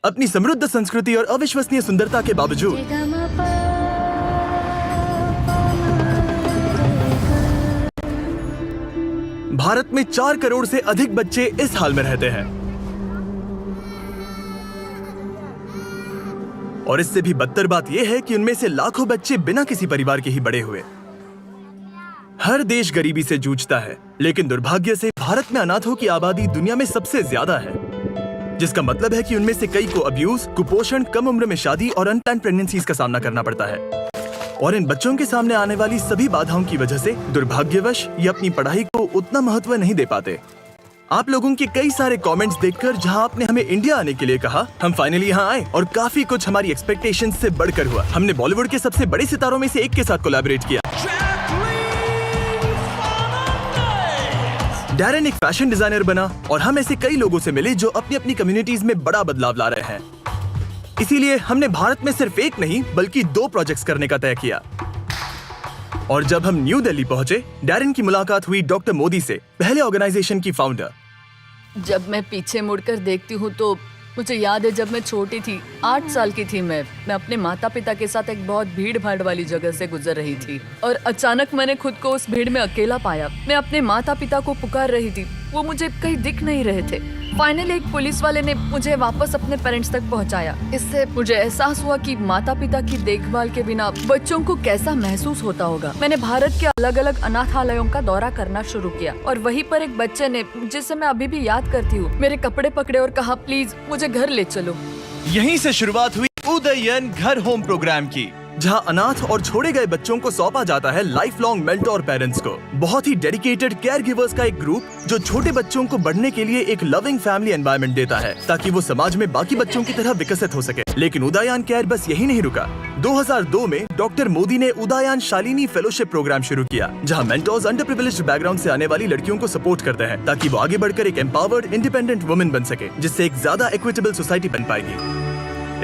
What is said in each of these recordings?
अपनी समृद्ध संस्कृति और अविश्वसनीय सुंदरता के बावजूद भारत में 4 करोड़ से अधिक बच्चे इस हाल में रहते हैं। और इससे भी बदतर बात यह है कि उनमें से लाखों बच्चे बिना किसी परिवार के ही बड़े हुए। हर देश गरीबी से जूझता है, लेकिन दुर्भाग्य से भारत में अनाथों की आबादी दुनिया में सबसे ज्यादा है, जिसका मतलब है कि उनमें से कई को अब्यूज, कुपोषण, कम उम्र में शादी और अनप्लान्ड प्रेगनेंसीज का सामना करना पड़ता है। और इन बच्चों के सामने आने वाली सभी बाधाओं की वजह से दुर्भाग्यवश ये अपनी पढ़ाई को उतना महत्व नहीं दे पाते। आप लोगों के कई सारे कमेंट्स देखकर जहां आपने हमें इंडिया आने के लिए कहा, हम फाइनली यहां आए और काफी कुछ हमारी एक्सपेक्टेशंस से बढ़कर हुआ। हमने बॉलीवुड के सबसे बड़े सितारों में से एक के साथ कोलैबोरेट किया। डैरेन एक फैशन डिजाइनर बना और हम ऐसे कई लोगों से मिले जो अपनी अपनी कम्युनिटीज में बड़ा बदलाव ला रहे हैं। इसीलिए हमने भारत में सिर्फ एक नहीं बल्कि 2 प्रोजेक्ट्स करने का तय किया। और जब हम न्यू दिल्ली पहुंचे, डैरेन की मुलाकात हुई डॉक्टर मोदी से, पहले ऑर्गेनाइजेशन की फाउंडर। जब मैं पीछे मुड़कर देखती हूँ तो मुझे याद है जब मैं छोटी थी, 8 साल की थी मैं अपने माता पिता के साथ एक बहुत भीड़ भाड़ वाली जगह से गुजर रही थी और अचानक मैंने खुद को उस भीड़ में अकेला पाया। मैं अपने माता पिता को पुकार रही थी, वो मुझे कहीं दिख नहीं रहे थे। फाइनली एक पुलिस वाले ने मुझे वापस अपने पेरेंट्स तक पहुंचाया। इससे मुझे एहसास हुआ कि माता पिता की देखभाल के बिना बच्चों को कैसा महसूस होता होगा। मैंने भारत के अलग अलग अनाथालयों का दौरा करना शुरू किया और वहीं पर एक बच्चे ने, जिसे मैं अभी भी याद करती हूँ, मेरे कपड़े पकड़े और कहा, प्लीज मुझे घर ले चलो। यहीं से शुरुआत हुई उदयन घर होम प्रोग्राम की, जहां अनाथ और छोड़े गए बच्चों को सौंपा जाता है लाइफ लॉन्ग मेंटोर पेरेंट्स को। बहुत ही डेडिकेटेड केयर गिवर्स का एक ग्रुप जो छोटे बच्चों को बढ़ने के लिए एक लविंग फैमिली एनवायरनमेंट देता है ताकि वो समाज में बाकी बच्चों की तरह विकसित हो सके। लेकिन उदयन केयर बस यही नहीं रुका। 2002 में डॉक्टर मोदी ने उदयन शालिनी फेलोशिप प्रोग्राम शुरू किया, जहां मेंटोर्स अंडर प्रिविलेज्ड बैकग्राउंड से आने वाली लड़कियों को सपोर्ट करते हैं ताकि वो आगे बढ़कर एक एम्पावर्ड इंडिपेंडेंट वुमेन बन सके, जिससे एक ज्यादा इक्विटेबल सोसाइटी बन पाएगी।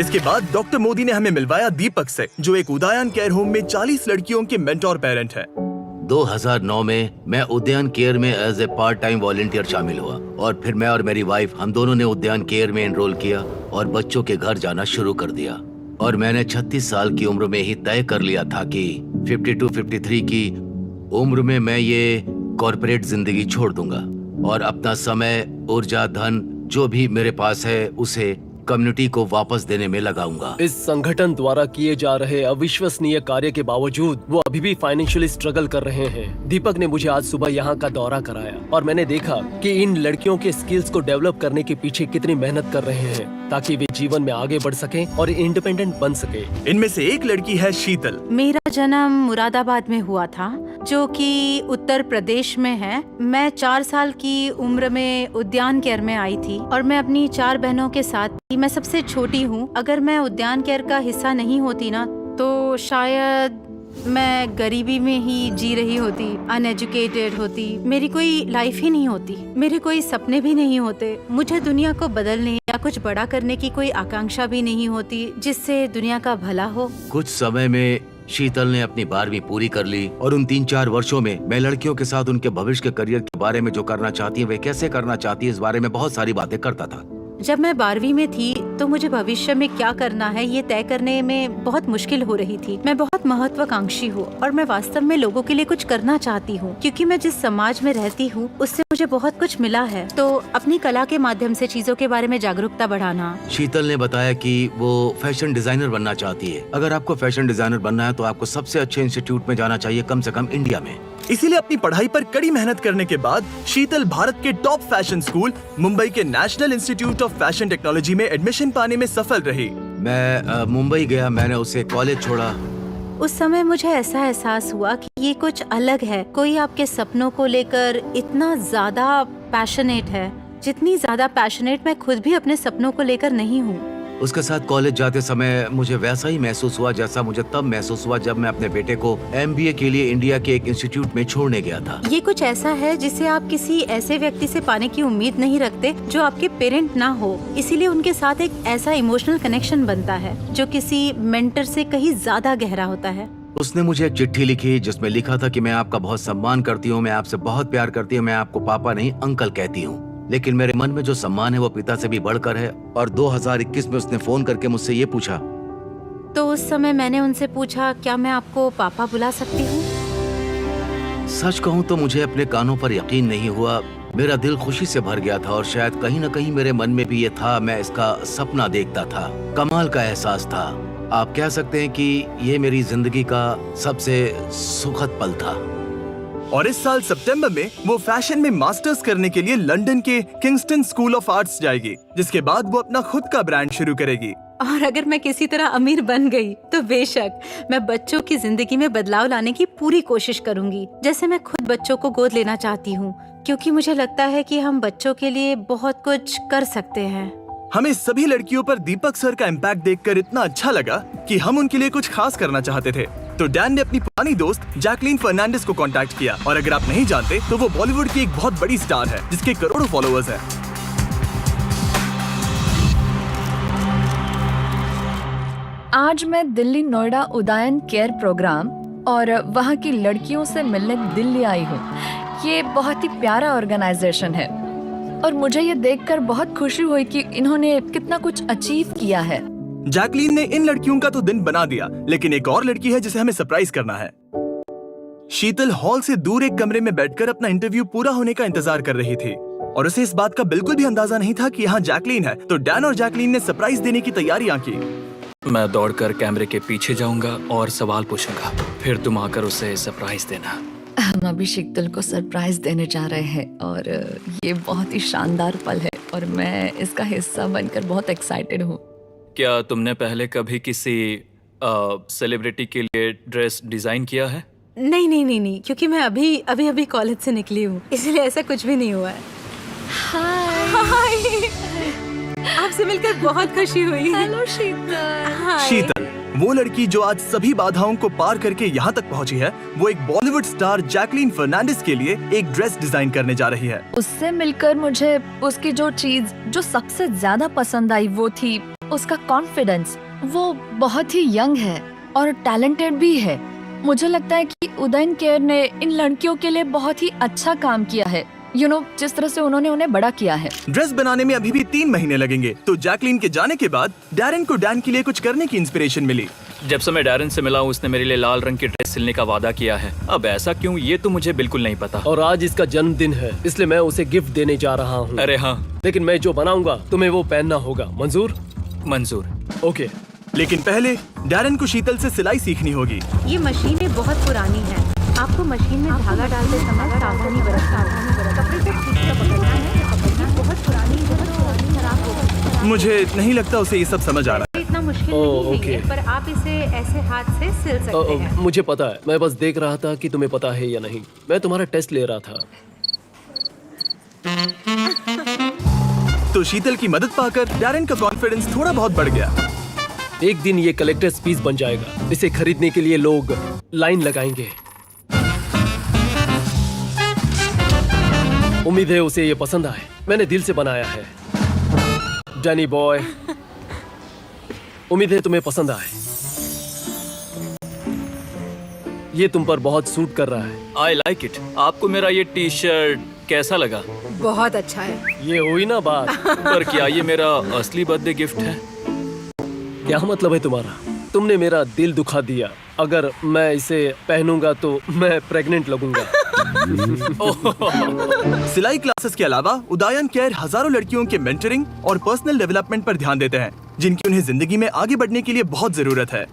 इसके बाद डॉक्टर मोदी ने हमें मिलवाया दीपक से, जो एक उदयन केयर होम में 40 लड़कियों के मेंटोर पेरेंट है। 2009 में मैं उद्यान केयर में as a part time volunteer शामिल हुआ और फिर मैं और मेरी वाइफ, हम दोनों ने उद्यान केयर में एनरोल किया और बच्चों के घर जाना शुरू कर दिया। और मैंने 36 साल की उम्र में ही तय कर लिया था कि 52-53 की उम्र में मैं ये कॉर्पोरेट जिंदगी छोड़ दूंगा और अपना समय, ऊर्जा, धन जो भी मेरे पास है उसे कम्युनिटी को वापस देने में लगाऊंगा। इस संगठन द्वारा किए जा रहे अविश्वसनीय कार्य के बावजूद वो अभी भी फाइनेंशियली स्ट्रगल कर रहे हैं। दीपक ने मुझे आज सुबह यहाँ का दौरा कराया और मैंने देखा कि इन लड़कियों के स्किल्स को डेवलप करने के पीछे कितनी मेहनत कर रहे हैं ताकि वे जीवन में आगे बढ़ सके और इंडिपेंडेंट बन सके। इनमें से एक लड़की है शीतल। मेरा जन्म मुरादाबाद में हुआ था, जो कि उत्तर प्रदेश में है। मैं 4 साल की उम्र में उद्यान केयर में आई थी और मैं अपनी 4 बहनों के साथ थी। मैं सबसे छोटी हूँ। अगर मैं उद्यान केयर का हिस्सा नहीं होती ना तो शायद मैं गरीबी में ही जी रही होती, अनएजुकेटेड होती, मेरी कोई लाइफ ही नहीं होती, मेरे कोई सपने भी नहीं होते, मुझे दुनिया को बदलने या कुछ बड़ा करने की कोई आकांक्षा भी नहीं होती जिससे दुनिया का भला हो। कुछ समय में शीतल ने अपनी 12वीं पूरी कर ली और उन 3-4 वर्षों में मैं लड़कियों के साथ उनके भविष्य के करियर के बारे में जो करना चाहती है, वे कैसे करना चाहती है, इस बारे में बहुत सारी बातें करता था। जब मैं 12वीं में थी तो मुझे भविष्य में क्या करना है ये तय करने में बहुत मुश्किल हो रही थी। मैं बहुत महत्वाकांक्षी हूँ और मैं वास्तव में लोगों के लिए कुछ करना चाहती हूँ, क्योंकि मैं जिस समाज में रहती हूँ उससे मुझे बहुत कुछ मिला है। तो अपनी कला के माध्यम से चीजों के बारे में जागरूकता बढ़ाना। शीतल ने बताया कि वो फैशन डिजाइनर बनना चाहती है। अगर आपको फैशन डिजाइनर बनना है तो आपको सबसे अच्छे इंस्टीट्यूट में जाना चाहिए, कम से कम इंडिया में। इसीलिए अपनी पढ़ाई पर कड़ी मेहनत करने के बाद शीतल भारत के टॉप फैशन स्कूल मुंबई के national institute of fashion technology में एडमिशन पाने में सफल रही। मैं मुंबई गया, मैंने उसे कॉलेज छोड़ा। उस समय मुझे ऐसा एहसास हुआ कि ये कुछ अलग है। कोई आपके सपनों को लेकर इतना ज्यादा पैशनेट है जितनी ज्यादा पैशनेट मैं खुद भी अपने सपनों को लेकर नहीं हूँ। उसके साथ कॉलेज जाते समय मुझे वैसा ही महसूस हुआ जैसा मुझे तब महसूस हुआ जब मैं अपने बेटे को MBA के लिए इंडिया के एक इंस्टीट्यूट में छोड़ने गया था। ये कुछ ऐसा है जिसे आप किसी ऐसे व्यक्ति से पाने की उम्मीद नहीं रखते जो आपके पेरेंट ना हो। इसीलिए उनके साथ एक ऐसा इमोशनल कनेक्शन बनता है जो किसी मेंटर से कहीं ज्यादा गहरा होता है। उसने मुझे एक चिट्ठी लिखी जिसमें लिखा था कि मैं आपका बहुत सम्मान करती हूँ, मैं आपसे बहुत प्यार करती हूँ, मैं आपको पापा नहीं अंकल कहती हूँ। लेकिन मेरे मन में जो सम्मान है वो पिता से भी बढ़कर है। और 2021 में उसने फोन करके मुझसे ये पूछा। तो उस समय मैंने उनसे पूछा, क्या मैं आपको पापा बुला सकती हूँ? सच कहूँ तो मुझे अपने कानों पर यकीन नहीं हुआ। मेरा दिल खुशी से भर गया था और शायद कहीं न कहीं मेरे मन में भी ये था, मैं इसका सपना देखता था। कमाल का एहसास था। आप कह सकते हैं कि ये मेरी जिंदगी का सबसे सुखद पल था। और इस साल सितंबर में वो फैशन में मास्टर्स करने के लिए लंदन के किंगस्टन स्कूल ऑफ आर्ट्स जाएगी, जिसके बाद वो अपना खुद का ब्रांड शुरू करेगी। और अगर मैं किसी तरह अमीर बन गई तो बेशक मैं बच्चों की जिंदगी में बदलाव लाने की पूरी कोशिश करूंगी, जैसे मैं खुद बच्चों को गोद लेना चाहती हूँ, क्योंकि मुझे लगता है कि हम बच्चों के लिए बहुत कुछ कर सकते हैं। हमें सभी लड़कियों पर दीपक सर का इम्पैक्ट देखकर इतना अच्छा लगा कि हम उनके लिए कुछ खास करना चाहते थे। तो डैन ने अपनी पुरानी दोस्त जैकलीन फर्नांडिस को कांटेक्ट किया। और अगर आप नहीं जानते तो वो बॉलीवुड की एक बहुत बड़ी स्टार है जिसके करोड़ों फॉलोअर्स हैं। आज मैं दिल्ली नोएडा उदयन केयर प्रोग्राम और वहाँ की लड़कियों से मिलने दिल्ली आई हूँ। ये बहुत ही प्यारा ऑर्गेनाइजेशन है और मुझे ये देखकर बहुत खुशी हुई कि इन्होंने कितना कुछ अचीव किया है। जैकलीन ने इन लड़कियों का तो दिन बना दिया, लेकिन एक और लड़की है जिसे हमें सरप्राइज करना है। शीतल हॉल से दूर एक कमरे में बैठकर अपना इंटरव्यू पूरा होने का इंतजार कर रही थी और उसे इस बात का बिल्कुल भी अंदाजा नहीं था कि यहाँ जैकलीन है। तो डैन और जैकलीन ने सरप्राइज देने की तैयारियां की। मैं दौड़कर कैमरे के पीछे जाऊंगा और सवाल पूछूंगा, फिर तुम आकर उसे सरप्राइज देना। हम अभी शीतल को सरप्राइज देने जा रहे हैं और ये बहुत ही शानदार पल है और मैं इसका हिस्सा बनकर बहुत एक्साइटेड हूँ। क्या तुमने पहले कभी किसी सेलिब्रिटी के लिए ड्रेस डिजाइन किया है? नहीं, क्योंकि मैं अभी कॉलेज से निकली हूँ, इसलिए ऐसा कुछ भी नहीं हुआ है। हाय, आपसे मिलकर बहुत खुशी हुई। हेलो शीतल। शीतल, वो लड़की जो आज सभी बाधाओं को पार करके यहाँ तक पहुँची है, वो एक बॉलीवुड स्टार जैकलीन फर्नांडिस के लिए एक ड्रेस डिजाइन करने जा रही है। उससे मिलकर मुझे उसकी जो चीज जो सबसे ज्यादा पसंद आई वो थी उसका कॉन्फिडेंस। वो बहुत ही यंग है और टैलेंटेड भी है। मुझे लगता है कि उदयन केयर ने इन लड़कियों के लिए बहुत ही अच्छा काम किया है। जिस तरह से उन्होंने उन्हें बड़ा किया है। ड्रेस बनाने में अभी भी 3 महीने लगेंगे। तो जैकलीन के जाने के बाद डैरन को डैन के लिए कुछ करने की इंस्पिरेशन मिली। जब से मैं डैरन से मिला हूँ उसने मेरे लिए लाल रंग की ड्रेस सिलने का वादा किया है। अब ऐसा क्यों, ये तो मुझे बिल्कुल नहीं पता। और आज इसका जन्मदिन है, इसलिए मैं उसे गिफ्ट देने जा रहा हूँ। अरे हाँ, लेकिन मैं जो बनाऊंगा तुम्हें वो पहनना होगा। मंजूर? मंजूर। ओके। लेकिन पहले डैरन को शीतल से सिलाई सीखनी होगी। ये मशीनें बहुत पुरानी है। आपको मशीन में धागा डालते समय सावधानी बरतना, कपड़े को ठीक से पकड़ना है। बहुत पुरानी खराब होगी। मुझे नहीं लगता उसे ये सब समझ आ रहा है। इतना मुश्किल नहीं है, पर आप इसे ऐसे हाथ से सिल सकते हैं। मुझे पता है, मैं बस देख रहा था कि तुम्हें पता है या नहीं। मैं तुम्हारा टेस्ट ले रहा था। तो शीतल की मदद पाकर डैरन का कॉन्फिडेंस थोड़ा बहुत बढ़ गया। एक दिन ये कलेक्टर्स पीस बन जाएगा। इसे खरीदने के लिए लोग लाइन लगाएंगे। उम्मीद है उसे ये पसंद आए। मैंने दिल से बनाया है। डैनी बॉय, उम्मीद है तुम्हें पसंद आए। ये तुम पर बहुत सूट कर रहा है। I like it. आपको मेरा ये टी शर्ट कैसा लगा? बहुत अच्छा है। ये हुई ना बात। पर क्या ये मेरा असली बर्थडे गिफ्ट है? क्या मतलब है तुम्हारा? तुमने मेरा दिल दुखा दिया। अगर मैं इसे पहनूंगा तो मैं प्रेग्नेंट लगूंगा। सिलाई क्लासेस के अलावा उदयन केयर हजारों लड़कियों के मेंटरिंग और पर्सनल डेवलपमेंट पर ध्यान देते हैं, जिनकी उन्हें जिंदगी में आगे बढ़ने के लिए बहुत जरूरत है।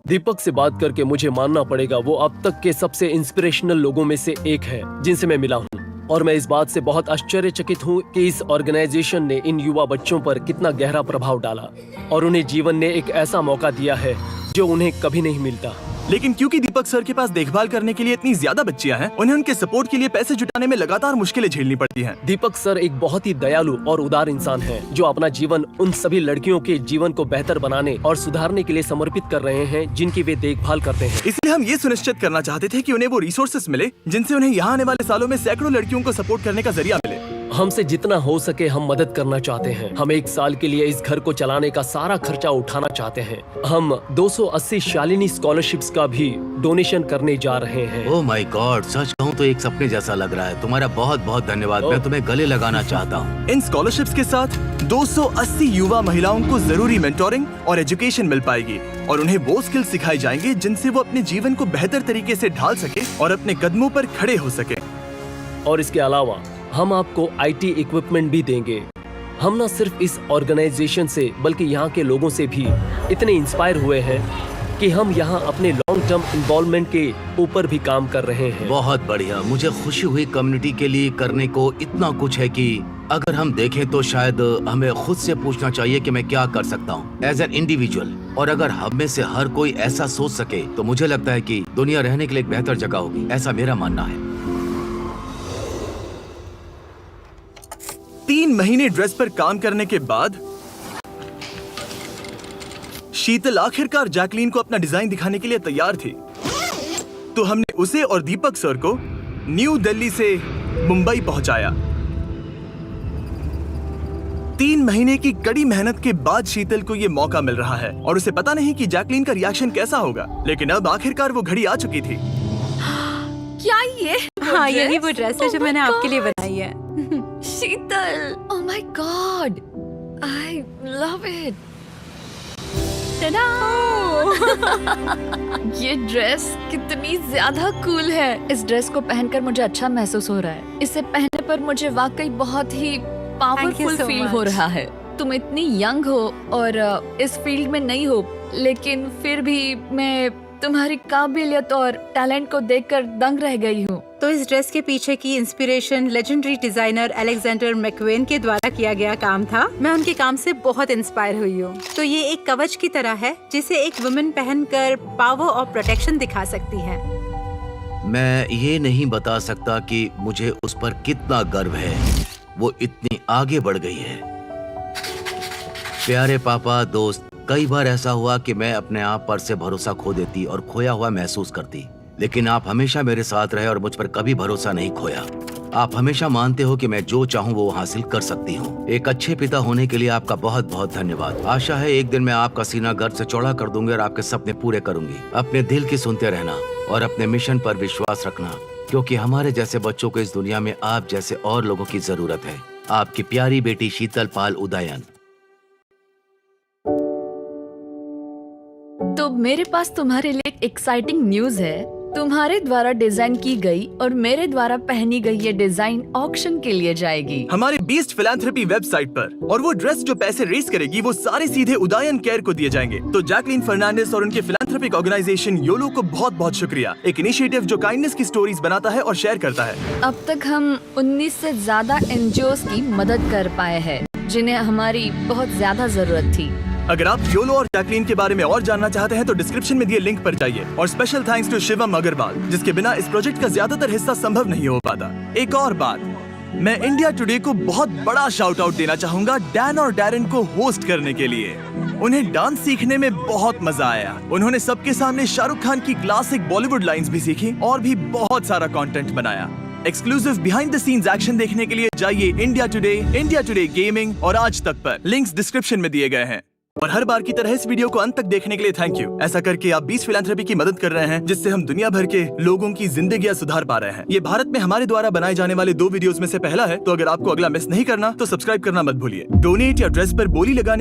दीपक से बात करके मुझे मानना पड़ेगा, वो अब तक के सबसे इंस्पिरेशनल लोगों में से एक है जिनसे मैं मिला हूँ। और मैं इस बात से बहुत आश्चर्यचकित हूँ कि इस ऑर्गेनाइजेशन ने इन युवा बच्चों पर कितना गहरा प्रभाव डाला और उन्हें जीवन ने एक ऐसा मौका दिया है जो उन्हें कभी नहीं मिलता। लेकिन क्योंकि दीपक सर के पास देखभाल करने के लिए इतनी ज्यादा बच्चियां हैं, उन्हें उनके सपोर्ट के लिए पैसे जुटाने में लगातार मुश्किलें झेलनी पड़ती हैं। दीपक सर एक बहुत ही दयालु और उदार इंसान हैं, जो अपना जीवन उन सभी लड़कियों के जीवन को बेहतर बनाने और सुधारने के लिए समर्पित कर रहे हैं जिनकी वे देखभाल करते हैं। इसलिए हम ये सुनिश्चित करना चाहते थे कि उन्हें वो रिसोर्सेस मिले जिनसे उन्हें यहाँ आने वाले सालों में सैकड़ों लड़कियों को सपोर्ट करने का जरिया मिले। हमसे जितना हो सके हम मदद करना चाहते हैं। हम 1 साल के लिए इस घर को चलाने का सारा खर्चा उठाना चाहते हैं। हम 280 शालिनी स्कॉलरशिप्स का भी डोनेशन करने जा रहे हैं। ओह माय गॉड, सच कहूँ तो एक सपने जैसा लग रहा है। तुम्हारा बहुत बहुत धन्यवाद। मैं तुम्हें गले लगाना चाहता हूँ। इन स्कॉलरशिप्स के साथ 280 युवा महिलाओं को जरूरी मेंटोरिंग और एजुकेशन मिल पाएगी और उन्हें वो स्किल सिखाई जाएंगे जिनसे वो अपने जीवन को बेहतर तरीके से ढाल सके और अपने कदमों पर खड़े हो सके। और इसके अलावा हम आपको IT इक्विपमेंट भी देंगे। हम न सिर्फ इस ऑर्गेनाइजेशन से बल्कि यहाँ के लोगों से भी इतने इंस्पायर हुए हैं कि हम यहाँ अपने लॉन्ग टर्म इन्वॉल्वमेंट के ऊपर भी काम कर रहे हैं। बहुत बढ़िया, मुझे खुशी हुई। कम्युनिटी के लिए करने को इतना कुछ है कि अगर हम देखें तो शायद हमें खुद से पूछना चाहिए कि मैं क्या कर सकता हूँ एज एन इंडिविजुअल। और अगर हम में से हर कोई ऐसा सोच सके तो मुझे लगता है कि दुनिया रहने के लिए एक बेहतर जगह होगी। ऐसा मेरा मानना है। 3 महीने ड्रेस पर काम करने के बाद शीतल आखिरकार जैकलीन को अपना डिजाइन दिखाने के लिए तैयार थी। तो हमने उसे और दीपक सर को न्यू दिल्ली से मुंबई पहुंचाया। 3 महीने की कड़ी मेहनत के बाद शीतल को ये मौका मिल रहा है और उसे पता नहीं कि जैकलीन का रिएक्शन कैसा होगा, लेकिन अब आखिरकार वो घड़ी आ चुकी थी। क्या ये? हाँ, यही वो ड्रेस है जो मैंने आपके लिए बनाई है। Sheetal, oh my god, I love it. ये ड्रेस कितनी ज्यादा कूल है। इस ड्रेस को पहनकर मुझे अच्छा महसूस हो रहा है। इसे पहनने पर मुझे वाकई बहुत ही पावरफुल so फील much. हो रहा है। तुम इतनी यंग हो और इस फील्ड में नहीं हो, लेकिन फिर भी मैं तुम्हारी काबिलियत और टैलेंट को देखकर दंग रह गई हूँ। तो इस ड्रेस के पीछे की inspiration legendary designer Alexander Macwan के द्वारा किया गया काम था। मैं उनके काम से बहुत इंस्पायर हुई हूँ। तो ये एक कवच की तरह है जिसे एक वुमेन पहनकर पावर और प्रोटेक्शन दिखा सकती है। मैं ये नहीं बता सकता कि मुझे उस पर कितना गर्व है। वो इतनी आगे बढ़ गई है। प्यारे पापा, दोस्त, कई बार ऐसा हुआ कि मैं अपने आप पर से भरोसा खो देती और खोया हुआ महसूस करती, लेकिन आप हमेशा मेरे साथ रहे और मुझ पर कभी भरोसा नहीं खोया। आप हमेशा मानते हो कि मैं जो चाहूँ वो हासिल कर सकती हूँ। एक अच्छे पिता होने के लिए आपका बहुत बहुत धन्यवाद। आशा है एक दिन मैं आपका सीना गर्व से चौड़ा कर दूंगी और आपके सपने पूरे करूंगी। अपने दिल की सुनते रहना और अपने मिशन पर विश्वास रखना, क्योंकि हमारे जैसे बच्चों को इस दुनिया में आप जैसे और लोगों की जरूरत है। आपकी प्यारी बेटी शीतल पाल उदयन। तो मेरे पास तुम्हारे लिए एक एक्साइटिंग न्यूज है। तुम्हारे द्वारा डिजाइन की गई और मेरे द्वारा पहनी गई ये डिजाइन ऑक्शन के लिए जाएगी हमारे बीस्ट फिलैंथ्रोपी वेबसाइट पर, और वो ड्रेस जो पैसे रेस करेगी वो सारे सीधे उदयन केयर को दिए जाएंगे। तो जैकलीन फर्नांडिस और उनके फिलैंथ्रोपिक ऑर्गेनाइजेशन योलो को बहुत बहुत शुक्रिया। एक इनिशिएटिव जो काइंडनेस की स्टोरीज बनाता है और शेयर करता है। अब तक हम 19 से ज्यादा NGOs की मदद कर पाए हैं जिन्हें हमारी बहुत ज्यादा जरूरत थी। अगर आप योलो और जैकलीन के बारे में और जानना चाहते हैं तो डिस्क्रिप्शन में दिए लिंक पर जाइए। और special thanks to Shivam Agarwal, जिसके बिना इस प्रोजेक्ट का ज्यादातर हिस्सा संभव नहीं हो पाता। एक और बात, मैं इंडिया टुडे को बहुत बड़ा शाउट आउट देना चाहूंगा डैन और डैरन को होस्ट करने के लिए। उन्हें डांस सीखने में बहुत मजा आया। उन्होंने सबके सामने शाहरुख खान की क्लासिक बॉलीवुड लाइंस भी सीखी और भी बहुत सारा कंटेंट बनाया। Exclusive behind the scenes action देखने के लिए जाइए इंडिया टुडे गेमिंग और आज तक पर। लिंक्स डिस्क्रिप्शन में दिए गए हैं। और हर बार की तरह इस वीडियो को अंत तक देखने के लिए थैंक यू। ऐसा करके आप 20 फिलैंथ्रोपी की मदद कर रहे हैं, जिससे हम दुनिया भर के लोगों की जिंदगियां सुधार पा रहे हैं। ये भारत में हमारे द्वारा बनाए जाने वाले 2 वीडियोस में से पहला है, तो अगर आपको अगला मिस नहीं करना तो सब्सक्राइब करना मत भूलिए। डोनेट या ड्रेस पर बोली लगाने